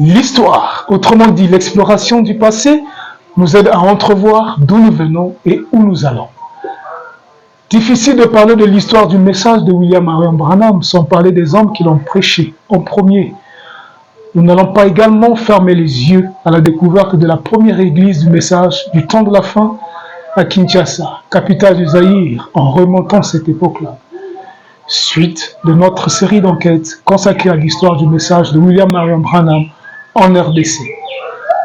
L'histoire, autrement dit l'exploration du passé, nous aide à entrevoir d'où nous venons et où nous allons. Difficile de parler de l'histoire du message de William Marion Branham sans parler des hommes qui l'ont prêché en premier. Nous n'allons pas également fermer les yeux à la découverte de la première église du message du temps de la fin à Kinshasa, capitale du Zaïre, en remontant cette époque-là. Suite de notre série d'enquêtes consacrée à l'histoire du message de William Marion Branham en RDC.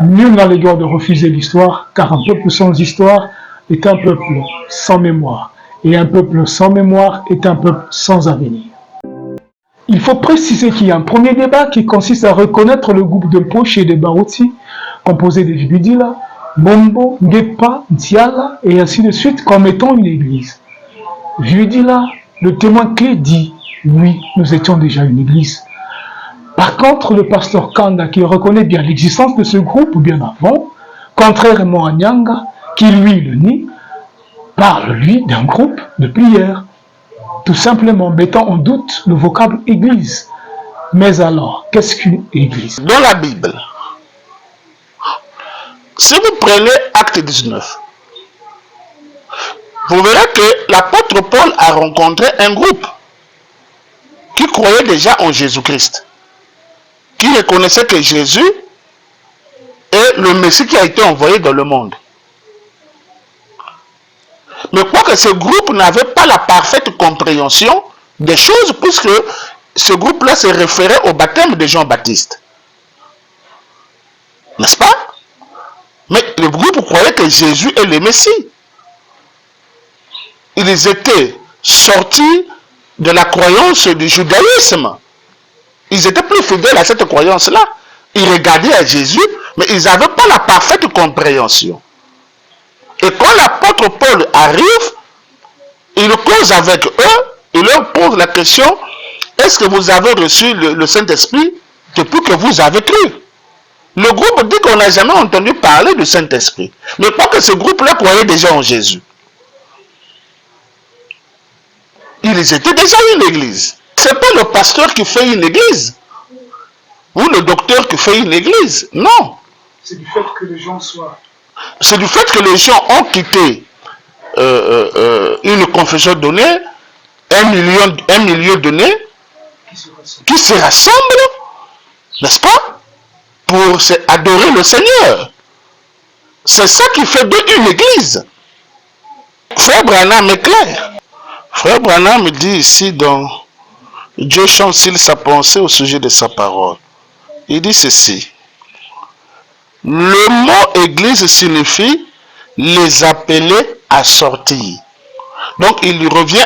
Nul n'a le droit de refuser l'histoire, car un peuple sans histoire est un peuple sans mémoire, et un peuple sans mémoire est un peuple sans avenir. Il faut préciser qu'il y a un premier débat qui consiste à reconnaître le groupe de Poche et de Barouti, composé de Vibidila, Bombo, Ngepa, Ndiala, et ainsi de suite, comme étant une église. Vibidila, le témoin clé, dit « Oui, nous étions déjà une église ». Par contre, le pasteur Kanda, qui reconnaît bien l'existence de ce groupe bien avant, contrairement à Nyanga, qui lui le nie, parle lui d'un groupe de prière, tout simplement mettant en doute le vocable église. Mais alors, qu'est-ce qu'une église? Dans la Bible, si vous prenez Acte 19, vous verrez que l'apôtre Paul a rencontré un groupe qui croyait déjà en Jésus-Christ, qui reconnaissait que Jésus est le Messie qui a été envoyé dans le monde. Mais quoi que ce groupe n'avait pas la parfaite compréhension des choses, puisque ce groupe-là se référait au baptême de Jean-Baptiste. N'est-ce pas? Mais le groupe croyait que Jésus est le Messie. Ils étaient sortis de la croyance du judaïsme. Ils étaient plus fidèles à cette croyance-là. Ils regardaient à Jésus, mais ils n'avaient pas la parfaite compréhension. Et quand l'apôtre Paul arrive, il cause avec eux, il leur pose la question, est-ce que vous avez reçu le Saint-Esprit depuis que vous avez cru? Le groupe dit qu'on n'a jamais entendu parler du Saint-Esprit. Mais pas que ce groupe-là croyait déjà en Jésus. Ils étaient déjà une église. Ce n'est pas le pasteur qui fait une église. Ou le docteur qui fait une église. Non. C'est du fait que les gens soient... C'est du fait que les gens ont quitté une confession donnée, un milieu donné, qui se rassemblent, n'est-ce pas, pour adorer le Seigneur. C'est ça qui fait d'eux une église. Frère Branham est clair. Frère Branham dit ici dans Dieu chancelle sa pensée au sujet de sa parole. Il dit ceci. Le mot église signifie les appeler à sortir. Donc il revient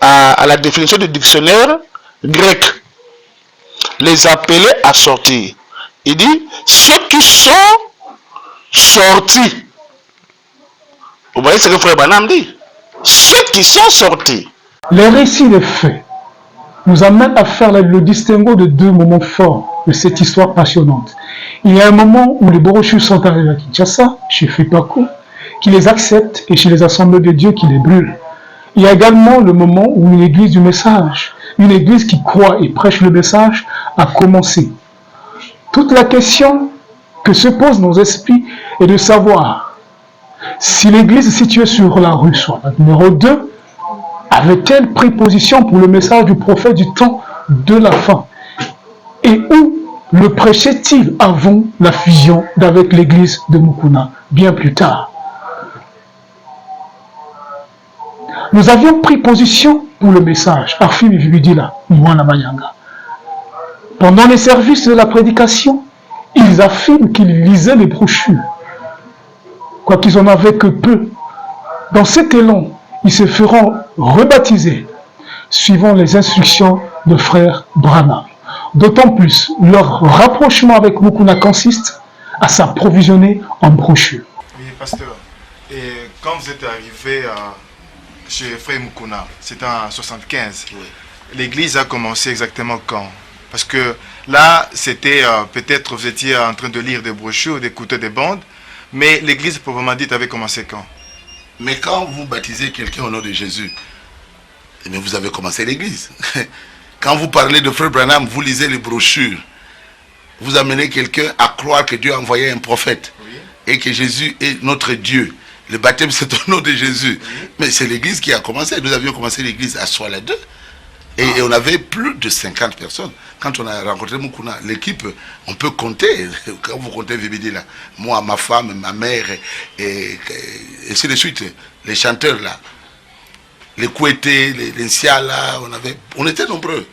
à la définition du dictionnaire grec. Les appeler à sortir. Il dit ceux qui sont sortis. Vous voyez ce que Frère Branham dit? Ceux qui sont sortis. Les récits des faits nous amènent à faire le distinguo de deux moments forts de cette histoire passionnante. Il y a un moment où les brochures sont arrivés à Kinshasa, chez Fepako, qui les acceptent, et chez les assemblées de Dieu qui les brûlent. Il y a également le moment où une église du message, une église qui croit et prêche le message, a commencé. Toute la question que se posent nos esprits est de savoir si l'église située sur la rue soit la numéro 2 avait-elle pris position pour le message du prophète du temps de la fin, et où le prêchait-il avant la fusion d'avec l'église de Mukuna, bien plus tard. Nous avions pris position pour le message, Arfim Vibidila, Mwana Mayanga. Pendant les services de la prédication, ils affirment qu'ils lisaient les brochures, quoiqu'ils en avaient que peu. Dans cet élan, ils se feront rebaptiser, suivant les instructions de frère Branham. D'autant plus, leur rapprochement avec Mukuna consiste à s'approvisionner en brochures. Oui, pasteur. Et quand vous êtes arrivé chez frère Mukuna, c'était en 1975. Oui. L'église a commencé exactement quand? Parce que là, c'était peut-être vous étiez en train de lire des brochures, d'écouter des bandes, mais l'église proprement dite avait commencé quand? Mais quand vous baptisez quelqu'un au nom de Jésus, eh bien vous avez commencé l'église. Quand vous parlez de frère Branham, vous lisez les brochures. vous amenez quelqu'un à croire que Dieu a envoyé un prophète et que Jésus est notre Dieu. Le baptême, c'est au nom de Jésus. Mais c'est l'église qui a commencé. Nous avions commencé l'église à Soila 2. Et on avait plus de 50 personnes. Quand on a rencontré Mukuna, l'équipe, on peut compter. Quand vous comptez VBD là, moi, ma femme, ma mère, et ainsi de suite, les chanteurs là, les Kouétés, les Nsia là, on était nombreux.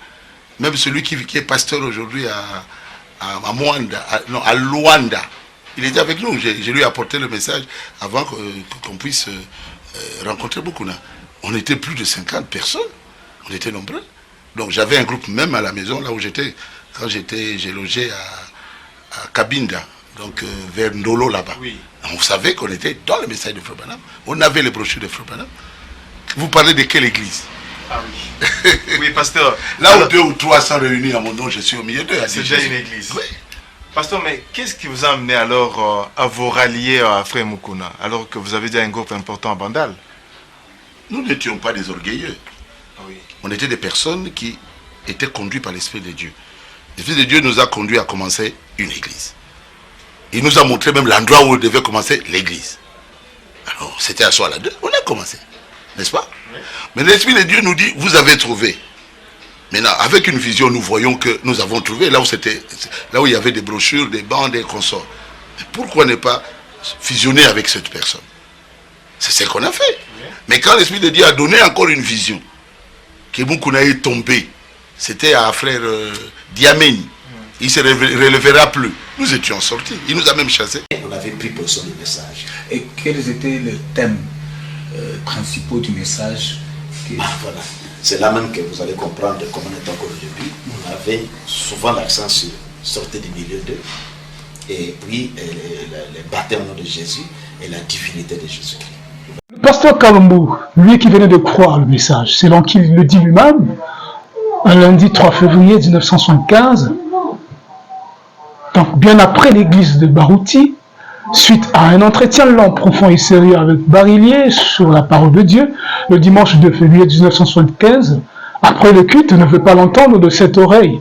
Même celui qui est pasteur aujourd'hui à Mwanda, non, à Luanda, il était avec nous. Je lui ai apporté le message avant qu'on puisse rencontrer Mukuna. On était plus de 50 personnes. On était nombreux. Donc j'avais un groupe même à la maison, là où j'étais. Quand j'ai logé à Kabinda, donc vers Ndolo là-bas. Oui. On savait qu'on était dans le message de Frère Branham. On avait les brochures de Frère Branham. Vous parlez de quelle église? Ah oui. Oui, pasteur. Là où 2 ou 3 sont réunis à mon nom, je suis au milieu d'eux. C'est déjà une église. Oui. Pasteur, mais qu'est-ce qui vous a amené alors à vous rallier à Frère Mukuna, alors que vous avez déjà un groupe important à Bandal? Nous n'étions pas des orgueilleux. Oui. On était des personnes qui étaient conduites par l'Esprit de Dieu. L'Esprit de Dieu nous a conduits à commencer une église. Il nous a montré même l'endroit où devait commencer l'église. Alors, c'était à Soila 2, on a commencé. N'est-ce pas? Oui. Mais l'Esprit de Dieu nous dit, vous avez trouvé. Maintenant, avec une vision, nous voyons que nous avons trouvé là où il y avait des brochures, des bancs, des consorts. Mais pourquoi ne pas fusionner avec cette personne? C'est ce qu'on a fait. Oui. Mais quand l'Esprit de Dieu a donné encore une vision, que Mukuna est tombé, c'était à frère Diameni. Il ne se relèvera plus. Nous étions sortis. Il nous a même chassés. On avait pris position du message. Et quels étaient les thèmes principaux du message? Voilà. C'est là même que vous allez comprendre comment on est encore au début. On avait souvent l'accent sur sortir du milieu d'eux. Et puis le baptême au nom de Jésus et la divinité de Jésus-Christ. Le pasteur Kalombo, lui qui venait de croire le message, selon qu'il le dit lui-même, un lundi 3 février 1975, donc bien après l'église de Barouti, suite à un entretien long, profond et sérieux avec Barillier sur la parole de Dieu, le dimanche 2 février 1975, après le culte, ne veut pas l'entendre de cette oreille.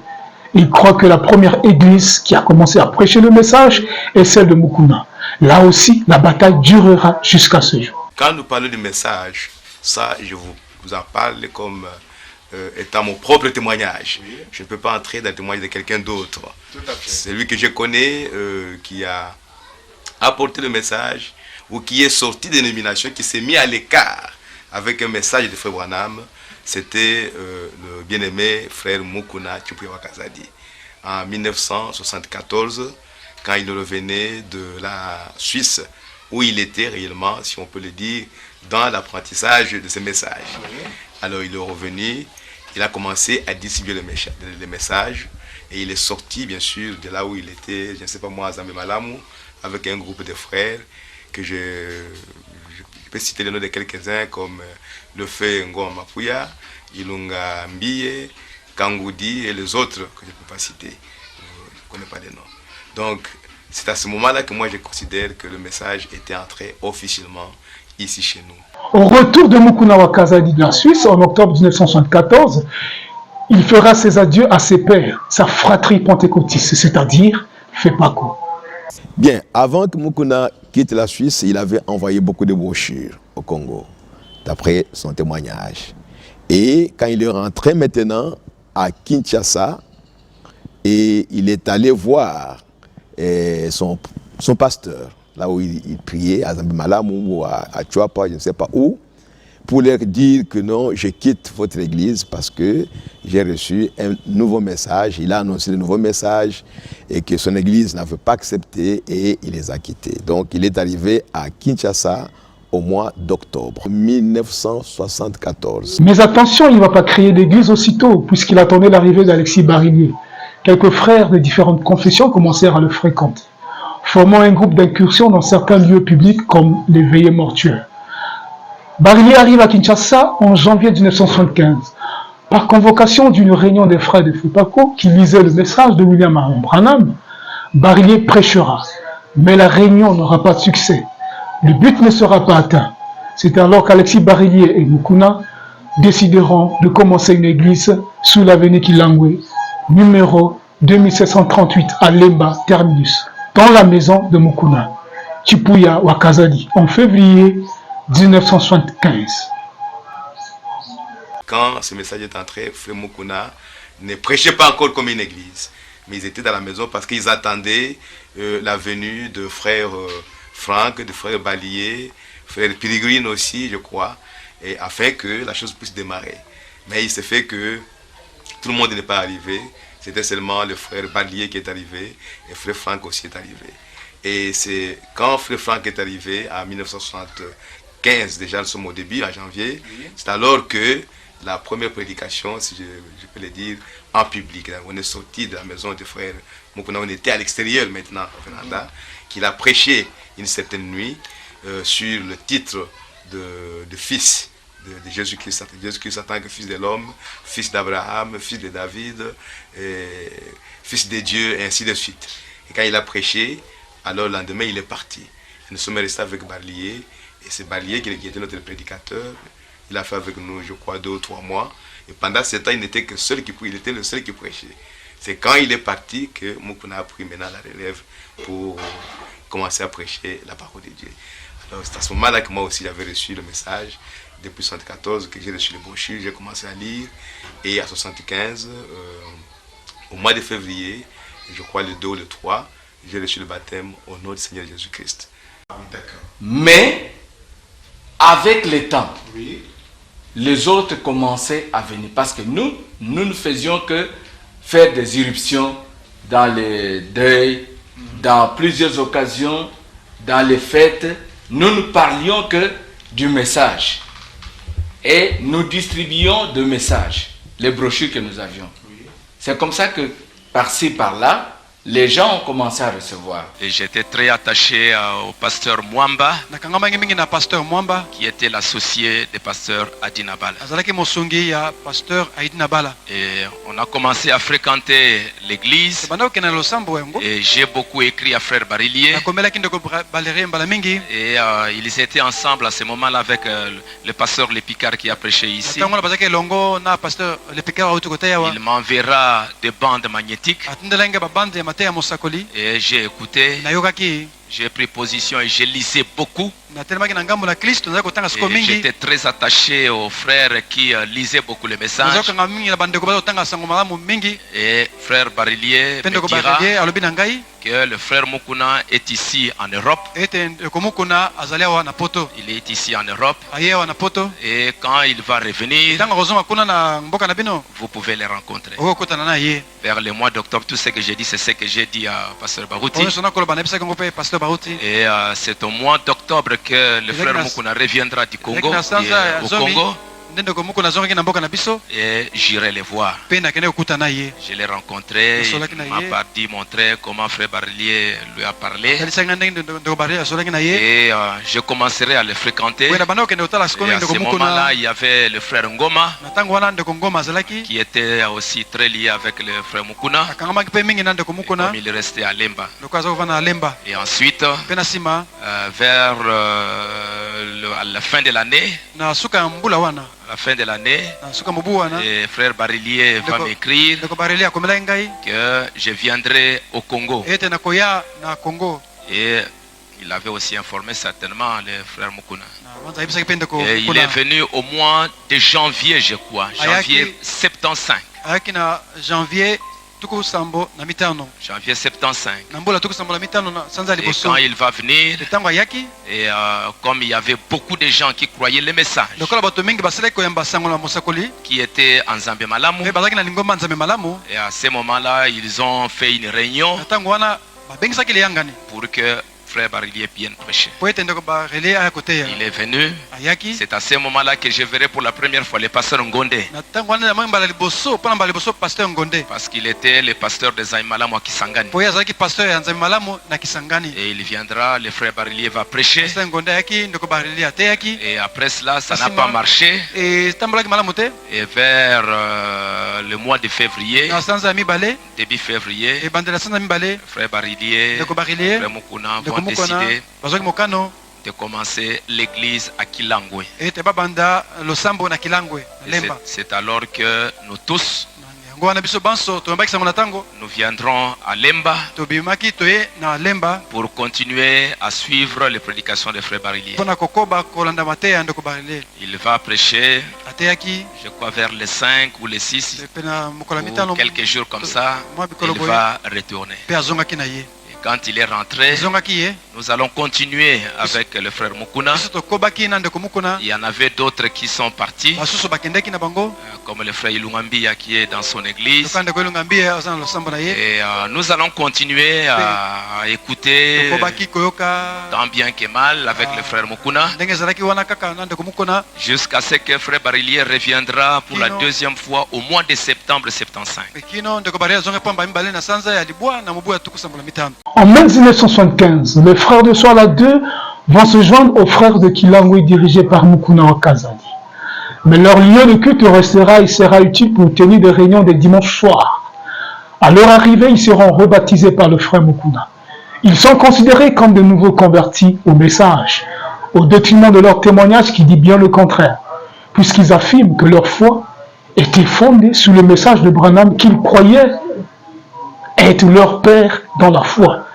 Il croit que la première église qui a commencé à prêcher le message est celle de Mukuna. Là aussi, la bataille durera jusqu'à ce jour. Quand nous parlons du message, ça, je vous en parle comme étant mon propre témoignage. Oui. Je ne peux pas entrer dans le témoignage de quelqu'un d'autre. C'est lui que je connais, qui a apporté le message, ou qui est sorti des dénominations, qui s'est mis à l'écart avec un message de Frère Branham. C'était le bien-aimé frère Mukuna Tchupuyawa Kazadi. En 1974, quand il revenait de la Suisse, où il était réellement, si on peut le dire, dans l'apprentissage de ce message. Alors il est revenu, il a commencé à distribuer les messages, et il est sorti bien sûr de là où il était, je ne sais pas moi, à Zambé Malamu, avec un groupe de frères, que je peux citer le nom de quelques-uns comme le fait Ngoma Mapuya, Ilunga Mbiye, Kangoudi et les autres que je ne peux pas citer. Je ne connais pas les noms. Donc, c'est à ce moment-là que moi je considère que le message était entré officiellement ici chez nous. Au retour de Mukuna wa Kazadi de la Suisse, en octobre 1974, il fera ses adieux à ses pères, sa fratrie pentecôtiste, c'est-à-dire FEPACO. Bien, avant que Mukuna quitte la Suisse, il avait envoyé beaucoup de brochures au Congo, d'après son témoignage. Et quand il est rentré maintenant à Kinshasa, et il est allé voir son pasteur, là où il priait, à Zambé Malamu ou à Chuapa, je ne sais pas où, pour leur dire que non, je quitte votre église parce que j'ai reçu un nouveau message. Il a annoncé le nouveau message et que son église n'avait pas accepté et il les a quittés. Donc il est arrivé à Kinshasa au mois d'octobre 1974. Mais attention, il ne va pas créer d'église aussitôt, puisqu'il attendait l'arrivée d'Alexis Barillier. Quelques frères de différentes confessions commencèrent à le fréquenter, formant un groupe d'incursion dans certains lieux publics comme les veillées mortuaires. Barillier arrive à Kinshasa en janvier 1975, par convocation d'une réunion des frères de FEPACO qui lisaient le message de William Marion Branham. Barillier prêchera, mais la réunion n'aura pas de succès. Le but ne sera pas atteint. C'est alors qu'Alexis Barillier et Mukuna décideront de commencer une église sous l'avenue Kilangwe, numéro 2738 à Lemba, terminus, dans la maison de Mukuna, Chipuya Wakazali, en février 1975. Quand ce message est entré, Frère Mukuna ne prêchait pas encore comme une église, mais ils étaient dans la maison parce qu'ils attendaient la venue de Frère Franck, de Frère Balier, Frère Pérégrine aussi, je crois, et afin que la chose puisse démarrer. Mais il s'est fait que tout le monde n'est pas arrivé. C'était seulement le frère Balier qui est arrivé et frère Franck aussi est arrivé. Et c'est quand frère Franck est arrivé en 1975, déjà nous sommes au début, en janvier, c'est alors que la première prédication, si je peux le dire, en public. On est sorti de la maison des frères Mukuna, on était à l'extérieur maintenant, au Canada, qu'il a prêché une certaine nuit sur le titre de fils de Jésus-Christ. Jésus-Christ en tant que fils de l'homme, fils d'Abraham, fils de David, fils de Dieu, et ainsi de suite. Et quand il a prêché, alors le lendemain, il est parti. Nous sommes restés avec Balier, et c'est Balier qui était notre prédicateur. Il a fait avec nous, je crois, 2 ou 3 mois. Et pendant ce temps, il n'était que seul qui il était le seul qui prêchait. C'est quand il est parti que Mukuna a pris maintenant la relève pour commencer à prêcher la parole de Dieu. Alors c'est à ce moment-là que moi aussi j'avais reçu le message. Depuis 1974 que j'ai reçu le brochure, j'ai commencé à lire. Et à 1975, au mois de février, je crois le 2 ou le 3, j'ai reçu le baptême au nom du Seigneur Jésus-Christ. Mais, avec le temps, les autres commençaient à venir. Parce que nous ne faisions que faire des irruptions dans les deuils, dans plusieurs occasions, dans les fêtes. Nous ne parlions que du message. Et nous distribuions des messages, les brochures que nous avions. C'est comme ça que, par-ci, par-là, les gens ont commencé à recevoir. Et j'étais très attaché au pasteur Mwamba, qui était l'associé du pasteur Adinabala. Et on a commencé à fréquenter l'église. Et j'ai beaucoup écrit à frère Barillier. Et ils étaient ensemble à ce moment-là avec le pasteur Lepicard qui a prêché ici. Il m'enverra des bandes magnétiques. Et j'ai écouté, j'ai pris position et j'ai lisé beaucoup. Et j'étais très attaché aux frères qui lisaient beaucoup les messages. Et frère Barillier me dira que le frère Mukuna est ici en Europe. Il est ici en Europe. Et quand il va revenir, vous pouvez les rencontrer. Vers le mois d'octobre, tout ce que j'ai dit, c'est ce que j'ai dit à pasteur Barouti. Et c'est au mois d'octobre que le frère Mukuna reviendra du Congo, au Congo. Et j'irai les voir. Je l'ai rencontré, il m'a montré comment frère Barillier lui a parlé. Et je commencerai à le fréquenter. Et à ce moment-là, il y avait le frère Ngoma, qui était aussi très lié avec le frère Mukuna. Comme il restait à Lemba. Et ensuite, vers la fin de l'année, à la fin de l'année, et frère Barillier va m'écrire que je viendrai au Congo. Et il avait aussi informé certainement le frère Mukuna. Et il est venu au mois de janvier, je crois, janvier 75. Janvier 75. Et quand il va venir, et comme il y avait beaucoup de gens qui croyaient les messages, qui étaient en Zambé Malamu, et à ce moment-là, ils ont fait une réunion pour que frère Barillier bien prêché. Il est venu. C'est à ce moment-là que je verrai pour la première fois le pasteur Ngonde. Parce qu'il était le pasteur de Zaimalamu à Kisangani. Et il viendra, le frère Barillier va prêcher. Et après cela, ça n'a pas marché. Et vers le mois de février, début février, frère Barillier, frère Mukuna vont décidé de commencer l'église à Kilangwe. C'est alors que nous tous, Nous viendrons à Lemba pour continuer à suivre les prédications de Frère Barillier. Il va prêcher, je crois vers les 5 ou les 6 ou quelques jours comme ça, il va retourner. Et quand il est rentré, nous allons continuer avec le frère Mukuna. Il y en avait d'autres qui sont partis, comme le frère Ilungambia qui est dans son église. Et nous allons continuer à écouter tant bien que mal avec le frère Mukuna jusqu'à ce que frère Barillier reviendra pour la deuxième fois au mois de septembre 75. En mai 1975, les frères de Soala 2 vont se joindre aux frères de Kilangwe dirigés par Mukuna Okazali. Mais leur lieu de culte restera et sera utile pour tenir des réunions des dimanches soirs. À leur arrivée, ils seront rebaptisés par le frère Mukuna. Ils sont considérés comme de nouveaux convertis au message, au détriment de leur témoignage qui dit bien le contraire, puisqu'ils affirment que leur foi était fondée sur le message de Branham qu'ils croyaient être leur père dans la foi.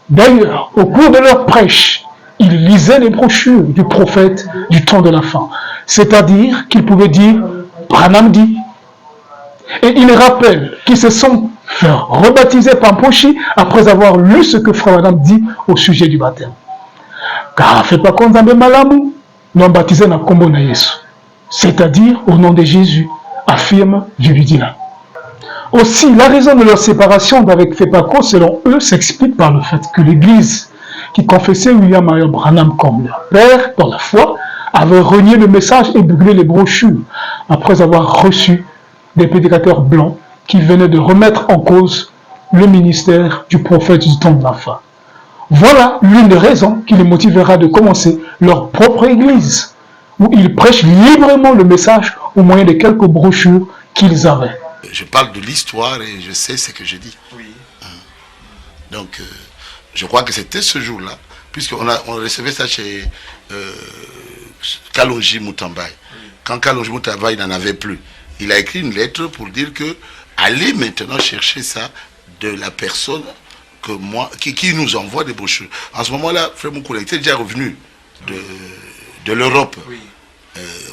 D'ailleurs, au cours de leur prêche, ils lisaient les brochures du prophète du temps de la fin. C'est-à-dire qu'ils pouvaient dire « Branham dit ». Et ils rappellent qu'ils se sont fait rebaptiser par Pochi après avoir lu ce que Frère Branham dit au sujet du baptême. Car fait pas Konzambe Malamu, non baptisé na Kombo na Yesu. C'est-à-dire au nom de Jésus, affirme Vibidila. Aussi, la raison de leur séparation d'avec Fepako, selon eux, s'explique par le fait que l'Église, qui confessait William Marion Branham comme leur père dans la foi, avait renié le message et brûlé les brochures après avoir reçu des prédicateurs blancs qui venaient de remettre en cause le ministère du prophète du temps de la fin. Voilà l'une des raisons qui les motivera de commencer leur propre Église, où ils prêchent librement le message au moyen de quelques brochures qu'ils avaient. Je parle de l'histoire et je sais ce que je dis. Oui. Donc, je crois que c'était ce jour-là, puisqu'on recevait ça chez Kalonji Mutambai. Oui. Quand Kalonji Mutambai n'en avait plus, il a écrit une lettre pour dire que allez maintenant chercher ça de la personne que moi, qui nous envoie des brochures. En ce moment-là, Frère Moukoula était déjà revenu de l'Europe. Oui.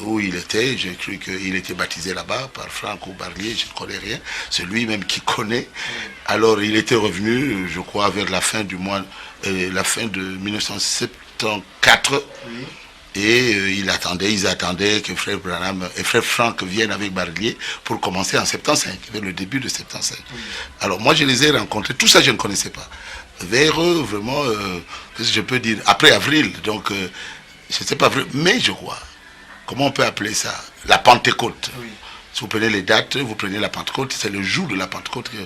Où il était, j'ai cru qu'il était baptisé là-bas par Franco Barlier, je ne connais rien, c'est lui-même qui connaît. Alors il était revenu, je crois, vers la fin du mois, la fin de 1974, oui. Et ils attendaient que Frère Branham et Frère Franck viennent avec Barlier pour commencer en 75, vers le début de 75. Oui. Alors moi je les ai rencontrés, tout ça je ne connaissais pas. Vers vraiment, qu'est-ce que je peux dire, après avril, donc je ne sais pas vrai, mais je crois. Comment on peut appeler ça? La Pentecôte. Oui. Si vous prenez les dates, vous prenez la Pentecôte, c'est le jour de la Pentecôte que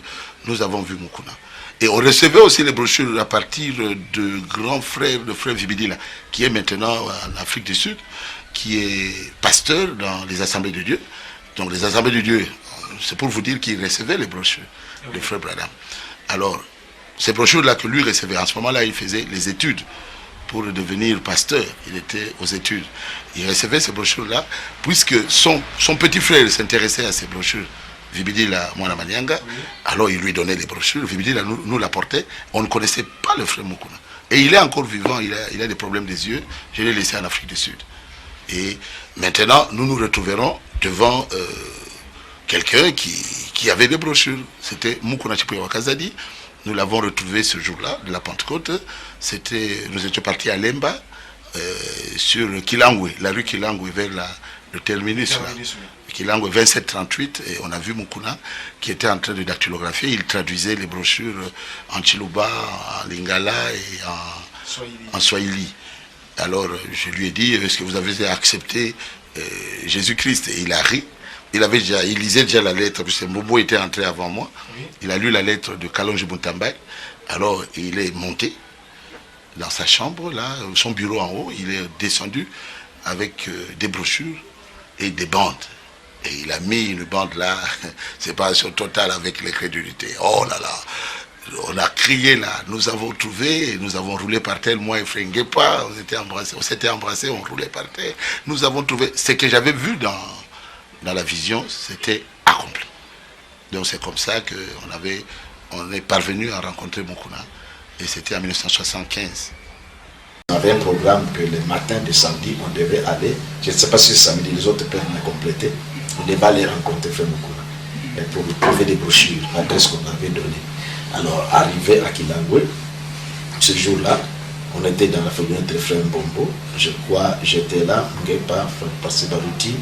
nous avons vu Mukuna. Et on recevait aussi les brochures à partir de grand frère, de frère Vibidila, qui est maintenant en Afrique du Sud, qui est pasteur dans les Assemblées de Dieu. Donc les Assemblées de Dieu, c'est pour vous dire qu'il recevait les brochures de frère Branham. Alors, ces brochures-là que lui recevait, en ce moment-là, il faisait les études pour devenir pasteur. Il était aux études. Il recevait ces brochures-là, puisque son petit frère s'intéressait à ces brochures. Vibidila Mwana Manyanga, oui. Alors il lui donnait les brochures. Vibidila nous l'apportait. On ne connaissait pas le frère Mukuna. Et il est encore vivant, il a des problèmes des yeux. Je l'ai laissé en Afrique du Sud. Et maintenant, nous nous retrouverons devant quelqu'un qui avait des brochures. C'était Mukuna Chipuya Wakazadi. Nous l'avons retrouvé ce jour-là, de la Pentecôte. Nous étions partis à Lemba, sur Kilangwe, la rue Kilangwe, vers le terminus. Kilangwe 2738, et on a vu Mukuna qui était en train de dactylographier. Il traduisait les brochures en Chiluba, en Lingala et en Swahili. Alors je lui ai dit, est-ce que vous avez accepté Jésus-Christ? Et il a ri. Il lisait déjà la lettre, parce que Bobo était entré avant moi. Oui. Il a lu la lettre de Kalonji Mutambai. Alors il est monté dans sa chambre, là, son bureau en haut. Il est descendu avec des brochures et des bandes. Et il a mis une bande là, séparation totale avec l'incrédulité. Oh là là, on a crié là, nous avons trouvé, nous avons roulé par terre, moi et Frère Ngepa, on s'était embrassés, on roulait par terre. Nous avons trouvé, ce que j'avais vu dans la vision, c'était accompli. Donc c'est comme ça qu'on est parvenu à rencontrer Mukuna. Et c'était en 1975. On avait un programme que le matin de samedi, on devait aller, je ne sais pas si c'est samedi, les autres peuvent me compléter, on devait aller rencontrer Frère Mukuna pour lui trouver des brochures, l'adresse qu'on avait donnée. Alors, arrivé à Kilangwe, ce jour-là, on était dans la famille de Frère Bombo, je crois, j'étais là, Ngepa, Pasteur Barouti,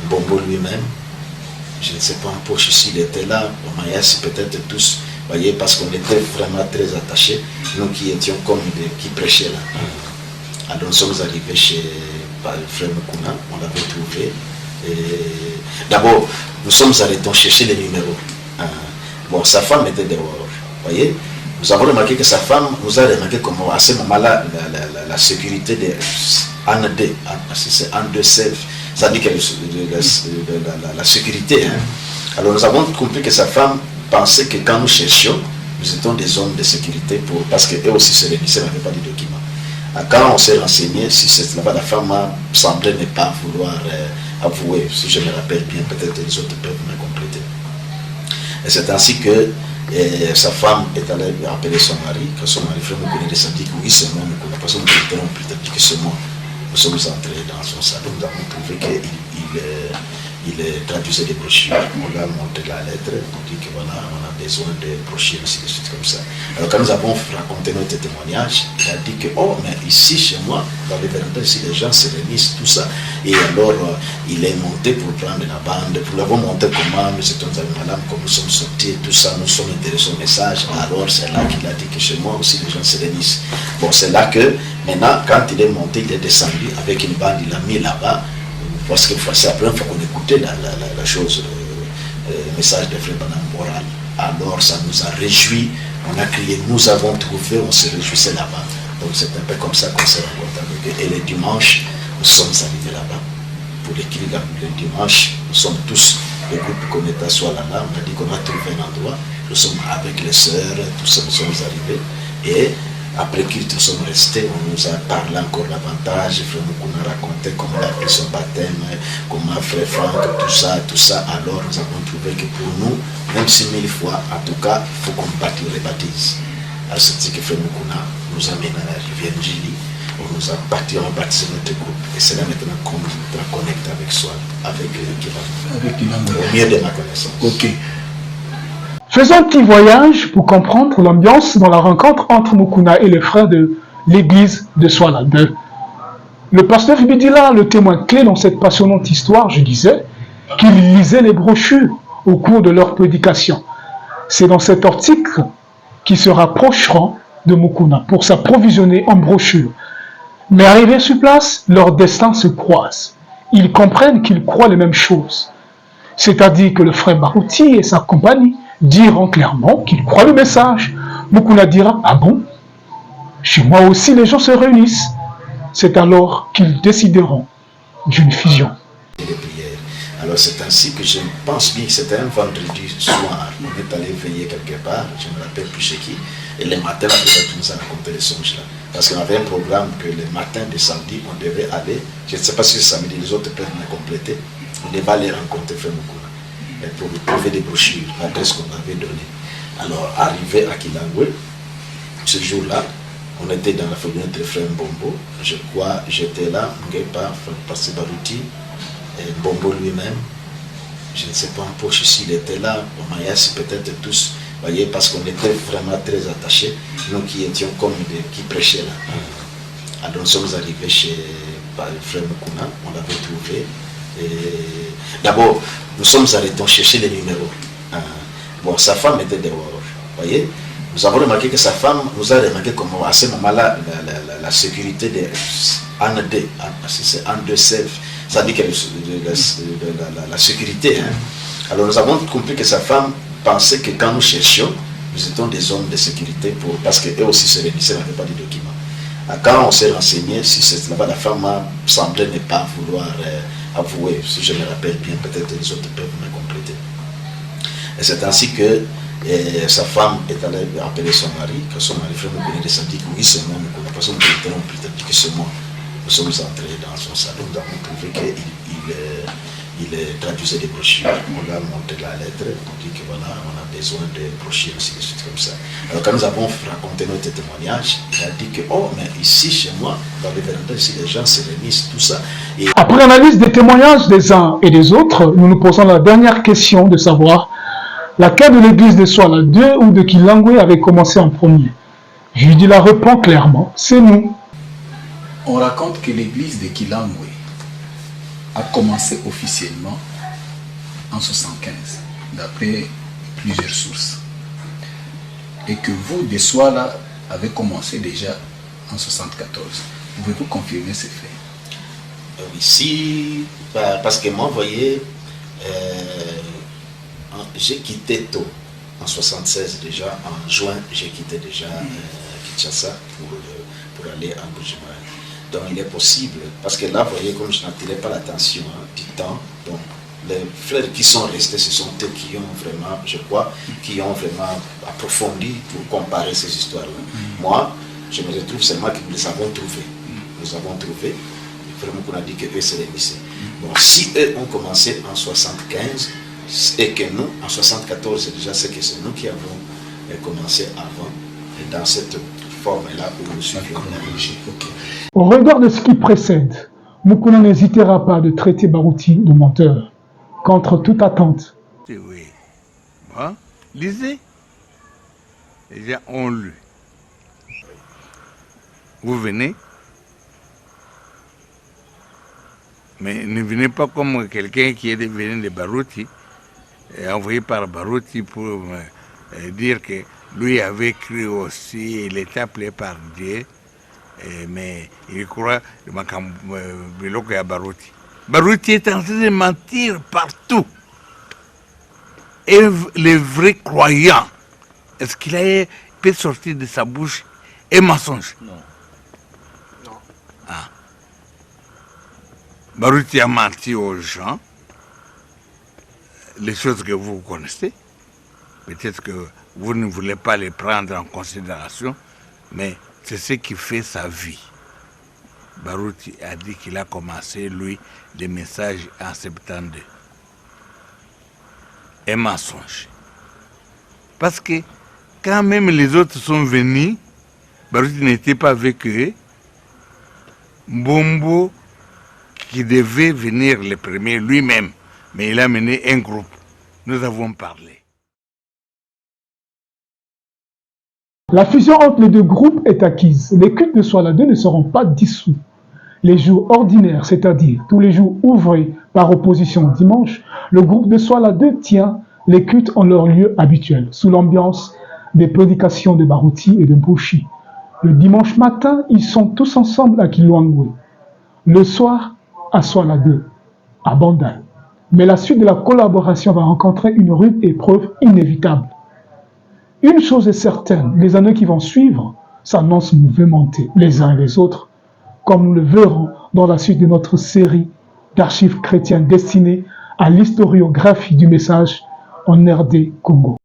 Bombo lui-même, je ne sais pas en poche s'il était là, Mayas peut-être tous, voyez, parce qu'on était vraiment très attachés, nous qui étions comme qui prêchaient là. Alors nous sommes arrivés chez le frère Mukuna, on l'avait trouvé. D'abord, nous sommes arrêtés chercher les numéros. Bon, sa femme était dehors, voyez. Nous avons remarqué que sa femme nous a remarqué comment à ce moment-là, la sécurité de Anne 2, c'est Anne 2 Self, ça dit que la sécurité. Hein. Alors nous avons compris que sa femme pensait que quand nous cherchions, nous étions des hommes de sécurité parce qu'eux aussi se réunissaient, n'avaient pas de documents. Quand on s'est renseigné, si c'est là-bas, la femme semblait ne pas vouloir avouer, si je me rappelle bien, peut-être les autres peuvent me compléter. Et c'est ainsi que sa femme est allée appeler son mari, quand son mari frère Mukuna descendit, que oui, c'est moi, parce que nous avons dit que c'est moi. Nous sommes entrés dans son salon, nous avons trouvé qu'il traduisait des brochures. On lui a montré la lettre, on dit que voilà, on a besoin de brochures, ainsi de suite comme ça. Alors quand nous avons raconté notre témoignage, il a dit que, oh, mais ici chez moi, dans les vérandas, ici les gens se réunissent, tout ça. Et alors il est monté pour prendre la bande, pour lui avoir montré comment nous étions avec madame, comme nous sommes sortis, tout ça, nous sommes intéressés au message. Alors c'est là qu'il a dit que chez moi aussi les gens se réunissent. Bon, c'est là que maintenant, quand il est monté, il est descendu avec une bande, il l'a mis là-bas. Parce que c'est la première fois qu'on écoutait la chose, le message de Frère Branham oral. Alors ça nous a réjouis, on a crié, nous avons trouvé, on se réjouissait là-bas. Donc c'est un peu comme ça qu'on s'est rencontrés avec eux. Et le dimanche, nous sommes arrivés là-bas. Pour l'équipe, le dimanche, nous sommes tous, le groupe qu'on était soit là, on a dit qu'on a trouvé un endroit. Nous sommes avec les sœurs, tout ça, nous sommes arrivés. Et après qu'ils sont restés, on nous a parlé encore davantage. Frère Mukuna a raconté comment il a pris son baptême, comment Frère Franck, tout ça. Alors nous avons trouvé que pour nous, même si 1000 fois, en tout cas, il faut qu'on les baptise. Alors c'est que Frère Mukuna nous a mené à la rivière Njili. On nous a baptisé, on a baptisé notre groupe. Et c'est là maintenant qu'on nous connecte avec soi, avec Kivango. Au mieux de ma connaissance. Ok. Faisons un petit voyage pour comprendre l'ambiance dans la rencontre entre Mukuna et les frères de l'église de Swala 2. Le pasteur Bidila, le témoin clé dans cette passionnante histoire, je disais, qu'il lisait les brochures au cours de leur prédication. C'est dans cet article qu'ils se rapprocheront de Mukuna pour s'approvisionner en brochures. Mais arrivés sur place, leurs destins se croisent. Ils comprennent qu'ils croient les mêmes choses. C'est-à-dire que le frère Barouti et sa compagnie diront clairement qu'ils croient le message. Mukuna dira, ah bon? Chez moi aussi les gens se réunissent. C'est alors qu'ils décideront d'une fusion. Alors c'est ainsi que je pense bien que c'était un vendredi soir. On est allé veiller quelque part, je ne me rappelle plus chez qui. Et le matin, peut-être nous a raconté les songes là. Parce qu'on avait un programme que le matin de samedi, on devait aller. Je ne sais pas si c'est samedi, les autres peuvent me compléter. On devait aller rencontrer Frère Mukuna pour lui trouver des brochures, l'adresse qu'on avait donnée. Alors, arrivé à Kilangwe, ce jour-là, on était dans la famille de Frère Bombo. Je crois, j'étais là, Ngepa, Pasteur Barouti, Bombo lui-même. Je ne sais pas en poche s'il était là, Mayas peut-être tous, voyez, parce qu'on était vraiment très attachés, nous qui étions comme qui prêchaient là. Alors, nous sommes arrivés chez Frère Mukuna, on l'avait trouvé. D'abord, nous sommes arrêtés chercher les numéros. Bon, sa femme était dehors, voyez. Nous avons remarqué que sa femme nous a remarqué comment à ce moment-là, la sécurité de Anne 2, c'est Anne 2 Self, ça dit que la sécurité. Hein. Alors nous avons compris que sa femme pensait que quand nous cherchions, nous étions des hommes de sécurité parce qu'eux aussi se réunissaient, n'avaient pas de documents. Quand on s'est renseigné, si c'est là-bas, la femme semblait ne pas vouloir avouer, si je me rappelle bien, peut-être les autres peuvent me compléter. Et c'est ainsi que sa femme est allée appeler son mari, quand son mari frère Mukuna descendit, que oui, c'est moi, parce que nous dit que c'est moi. Nous sommes entrés dans son salon, nous avons trouvé il traduisait des brochures. On lui a montré la lettre, on dit que voilà, on a besoin de brochures, ainsi de suite comme ça. Alors quand nous avons raconté notre témoignage, il a dit que, oh, mais ici, chez moi, dans les vérandas, ici, les gens se réunissent, tout ça. Et... Après l'analyse des témoignages des uns et des autres, nous nous posons la dernière question de savoir laquelle de l'église de Soala 2 ou de Kilangwe avait commencé en premier. Judy la répond clairement, c'est nous. On raconte que l'église de Kilangwe a commencé officiellement en 75, d'après plusieurs sources. Et que vous, de Soala, avez commencé déjà en 74. Pouvez-vous confirmer ces faits? Ici, parce que moi, vous voyez, j'ai quitté tôt, en 76 déjà, en juin, j'ai quitté déjà Kinshasa pour aller en Bujumbura. Donc il est possible, parce que là, vous voyez, comme je n'attirais pas l'attention du temps, donc les frères qui sont restés, ce sont eux qui ont vraiment, je crois, qui ont vraiment approfondi pour comparer ces histoires-là. Moi, je me retrouve seulement que nous les avons trouvés. Nous avons trouvé, vraiment qu'on a dit qu'eux se réunissaient. Bon, si eux ont commencé en 75, et que nous, en 74, déjà, c'est que c'est nous qui avons commencé avant, et dans cette forme-là où nous suivons la religion. Au regard de ce qui précède, Mukuna n'hésitera pas de traiter Baruti de menteur, contre toute attente. Oui. Bon, lisez. Les gens ont lu. Vous venez, mais ne venez pas comme quelqu'un qui est venu de Baruti, envoyé par Baruti pour me dire que lui avait cru aussi, il est appelé par Dieu, mais il croit que à Baruti. Baruti est en train de mentir partout. Et les vrais croyants, est-ce qu'il peut sortir de sa bouche un mensonge? Non. Ah. Baruti a menti aux gens, les choses que vous connaissez. Peut-être que vous ne voulez pas les prendre en considération, mais c'est ce qui fait sa vie. Baruti a dit qu'il a commencé, lui, les messages en 72. Un mensonge. Parce que quand même les autres sont venus, Baruti n'était pas avec eux. Mbombo, qui devait venir le premier lui-même, mais il a mené un groupe. Nous avons parlé. La fusion entre les deux groupes est acquise. Les cultes de Soala 2 ne seront pas dissous. Les jours ordinaires, c'est-à-dire tous les jours ouvrés par opposition dimanche, le groupe de Soala 2 tient les cultes en leur lieu habituel, sous l'ambiance des prédications de Baruti et de Mbushi. Le dimanche matin, ils sont tous ensemble à Kilangwe. Le soir, à Soala 2, à Bandai. Mais la suite de la collaboration va rencontrer une rude épreuve inévitable. Une chose est certaine, les années qui vont suivre s'annoncent mouvementées les uns et les autres, comme nous le verrons dans la suite de notre série d'archives chrétiennes destinées à l'historiographie du message en RD Congo.